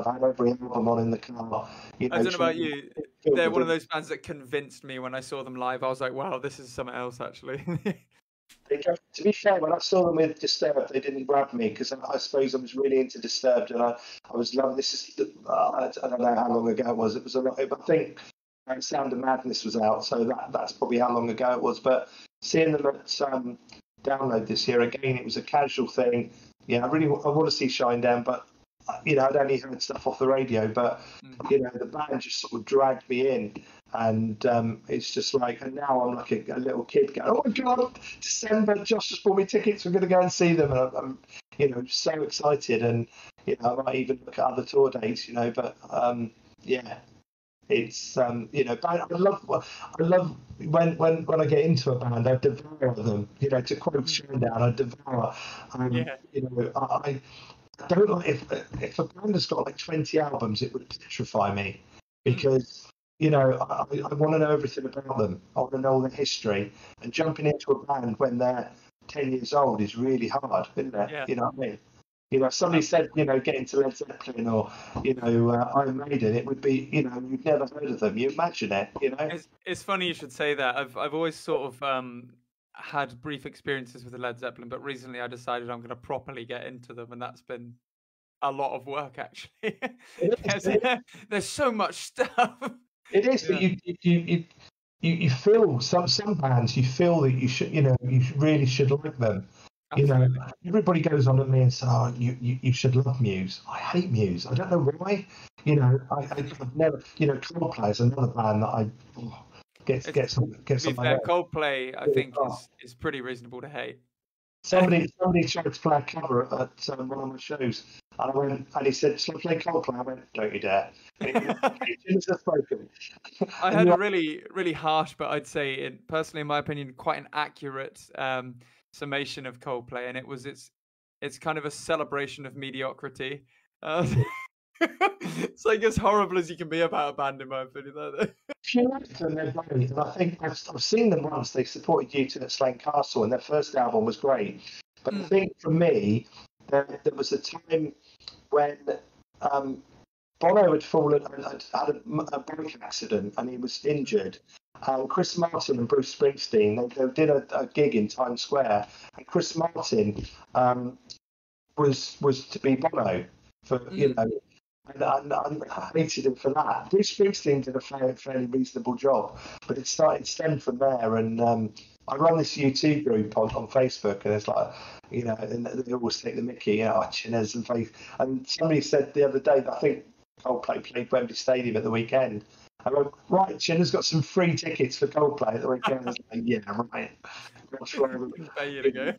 [SPEAKER 3] had every album on in the car.
[SPEAKER 1] I don't know about you. They're one of those bands that convinced me when I saw them live. I was like, wow, this is something else, actually.
[SPEAKER 3] To be fair, when I saw them with Disturbed, they didn't grab me, because I suppose I was really into Disturbed, and I was loving this. I don't know how long ago it was. It was a lot. I think Sound of Madness was out, so that's probably how long ago it was. But seeing them at Download this year, again, it was a casual thing. Yeah, I want to see Shinedown, but I'd only heard stuff off the radio. But the band just sort of dragged me in, and it's just like, and now I'm like a little kid going, oh my god, December! Josh just bought me tickets. We're going to go and see them, and I'm so excited, and I might even look at other tour dates. But it's I love when I get into a band, I devour them. To quote Shinedown, I devour. I don't like if a band has got like 20 albums, it would petrify me because you know I want to know everything about them. I want to know all the history, and jumping into a band when they're 10 years old is really hard, isn't it?
[SPEAKER 1] Yeah.
[SPEAKER 3] You know what I mean? You know, if somebody said, you know, get into Led Zeppelin or, you know, Iron Maiden, it would be, you know, you'd never heard of them. You imagine it, you know?
[SPEAKER 1] It's funny you should say that. I've always sort of had brief experiences with the Led Zeppelin, but recently I decided I'm going to properly get into them, and that's been a lot of work actually. There's so much stuff.
[SPEAKER 3] It is, but you feel some bands, you feel that you should, you know, you really should like them.
[SPEAKER 1] Absolutely.
[SPEAKER 3] You know, everybody goes on at me and says, "Oh, you should love Muse." I hate Muse. I don't know why. You know, I've never. You know, Coldplay is another band that I get some.
[SPEAKER 1] Coldplay, I think, is pretty reasonable to hate.
[SPEAKER 3] Somebody tried to play a cover at one of my shows, and I went, and he said, "Shall I play Coldplay?" I went, "Don't you dare!"
[SPEAKER 1] I had a really, really harsh, but I'd say, personally, in my opinion, quite an accurate summation of Coldplay, and it's kind of a celebration of mediocrity. It's like as horrible as you can be about a band, in my opinion.
[SPEAKER 3] If you like them, they're great, and I think I've seen them once. They supported U2 at Slane Castle, and their first album was great. But I think for me, there was a time when Bono had had a bike accident, and he was injured. Chris Martin and Bruce Springsteen, they did a gig in Times Square, and Chris Martin was to be Bono for you know, and I hated him for that. Bruce Springsteen did a fairly reasonable job, but it stemmed from there. And I run this U2 group on Facebook, and it's like, you know, and they always take the mickey, you know, Chinery and Faith. And somebody said the other day, I think Coldplay played Wembley Stadium at the weekend. I went, right, Chinery's got some free tickets for Coldplay at the weekend. I was like, yeah, right.
[SPEAKER 1] Pay you to go.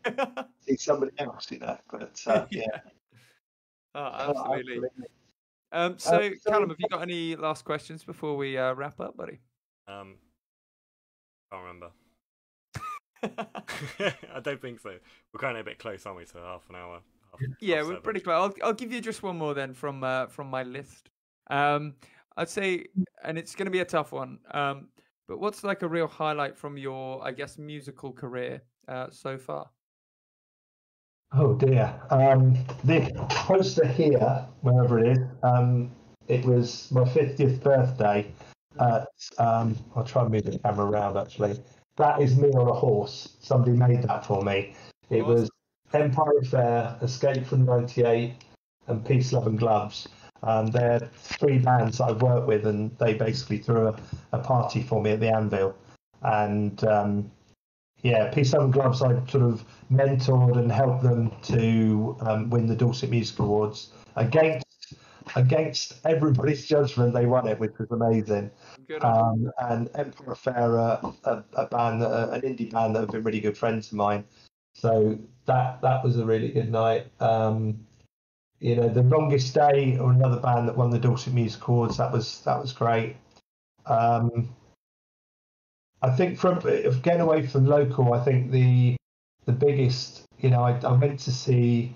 [SPEAKER 3] See somebody else, you know. But yeah.
[SPEAKER 1] Oh, absolutely. So, Callum, have you got any last questions before we wrap up, buddy?
[SPEAKER 2] Can't remember. I don't think so. We're kind of a bit close, aren't we, to half an hour?
[SPEAKER 1] We're pretty close. I'll give you just one more then from my list. I'd say, and it's going to be a tough one, but what's like a real highlight from your, I guess, musical career so far?
[SPEAKER 3] Oh dear. The poster here, wherever it is, it was my 50th birthday at, I'll try and move the camera around actually. That is me on a horse. Somebody made that for me. It was Empire Affair, Escape from '98, and Peace, Love and Gloves. They're three bands that I've worked with, and they basically threw a party for me at the Anvil. And Peace, Love and Gloves, I sort of mentored and helped them to win the Dorset Music Awards. Against everybody's judgment, they won it, which was amazing. And Empire Affair, a band, an indie band that have been really good friends of mine. So that was a really good night. You know, The Longest Day, or another band that won the Dorset Music Awards, that was great. I think if getting away from local, I think the biggest, you know, I went to see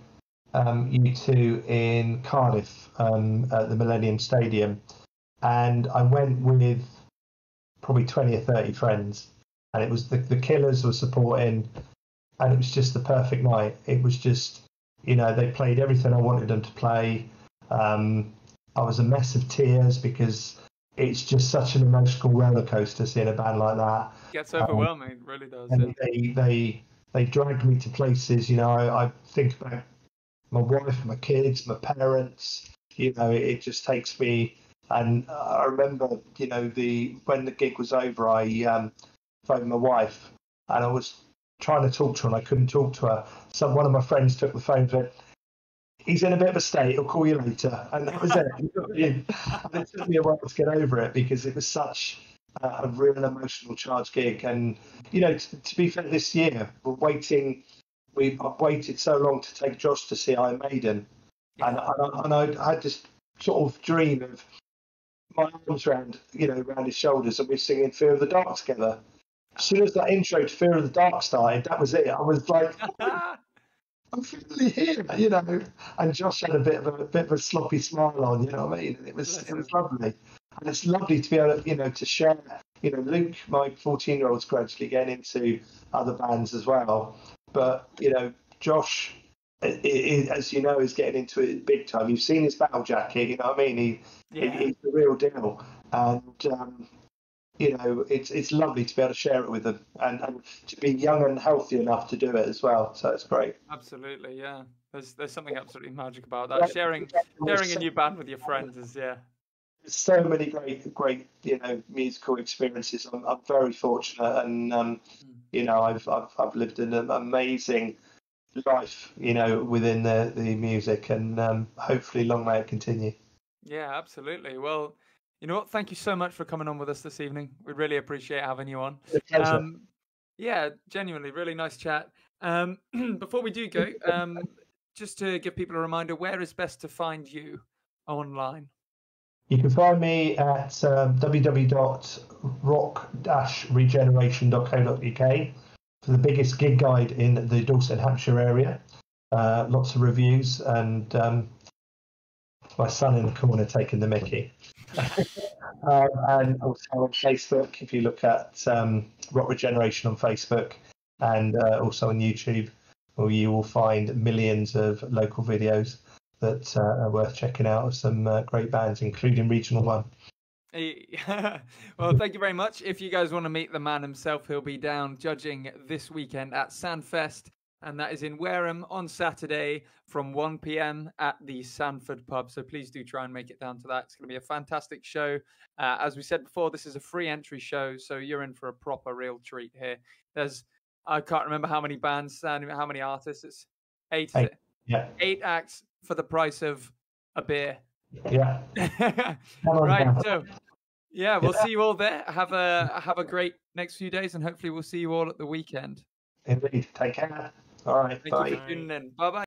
[SPEAKER 3] U2 in Cardiff at the Millennium Stadium, and I went with probably 20 or 30 friends, and it was the Killers were supporting, and it was just the perfect night. It was just, you know, they played everything I wanted them to play. I was a mess of tears because it's just such an emotional roller coaster seeing a band like that.
[SPEAKER 1] It gets overwhelming, it really does.
[SPEAKER 3] And they dragged me to places, you know, I think about my wife, my kids, my parents, you know, it just takes me. And I remember, you know, when the gig was over, I phoned my wife, and I was trying to talk to her, and I couldn't talk to her. So one of my friends took the phone and said, "He's in a bit of a state, he'll call you later." And that was it. And it took me a while to get over it because it was such a real emotional charged gig. And, you know, to be fair, this year, I've waited so long to take Josh to see Iron Maiden. And I had this sort of dream of my arms around his shoulders, and we're singing Fear of the Dark together. As soon as that intro to Fear of the Dark started, that was it. I was like, I'm finally here, you know. And Josh had a bit of a sloppy smile on, you know what I mean? And it was lovely, and it's lovely to be able to, you know, to share. You know, Luke, my 14-year-old's gradually getting into other bands as well, but you know, Josh, as you know, is getting into it big time. You've seen his battle jacket, you know what I mean? He's the real deal, and you know, it's lovely to be able to share it with them and to be young and healthy enough to do it as well. So it's great.
[SPEAKER 1] Absolutely, yeah. There's something absolutely magic about that. Sharing a new band with your friends is There's
[SPEAKER 3] so many great you know, musical experiences. I'm very fortunate, and you know, I've lived an amazing life, you know, within the music, and hopefully long may it continue.
[SPEAKER 1] Yeah, absolutely. Well, you know what? Thank you so much for coming on with us this evening. We really appreciate having you on. Yeah, genuinely, really nice chat. Before we do go, just to give people a reminder, where is best to find you online?
[SPEAKER 3] You can find me at www.rock-regeneration.co.uk for the biggest gig guide in the Dorset, Hampshire area. Lots of reviews, and my son in the corner taking the mickey. And also on Facebook, if you look at Rock Regeneration on Facebook, and also on YouTube, where you will find millions of local videos that are worth checking out of some great bands, including Regional One.
[SPEAKER 1] Well, thank you very much. If you guys want to meet the man himself, he'll be down judging this weekend at Sandfest, and that is in Wareham on Saturday from 1 p.m. at the Sanford pub. So please do try and make it down to that. It's going to be a fantastic show. As we said before, this is a free entry show, so you're in for a proper real treat here. I can't remember how many bands, how many artists. It's 8.
[SPEAKER 3] Eight. Yeah.
[SPEAKER 1] 8 acts for the price of a beer.
[SPEAKER 3] Yeah.
[SPEAKER 1] Right. So, yeah, we'll see you all there. Have a great next few days, and hopefully we'll see you all at the weekend.
[SPEAKER 3] Indeed. Take care. All right.
[SPEAKER 1] Thank you for tuning in. Bye bye.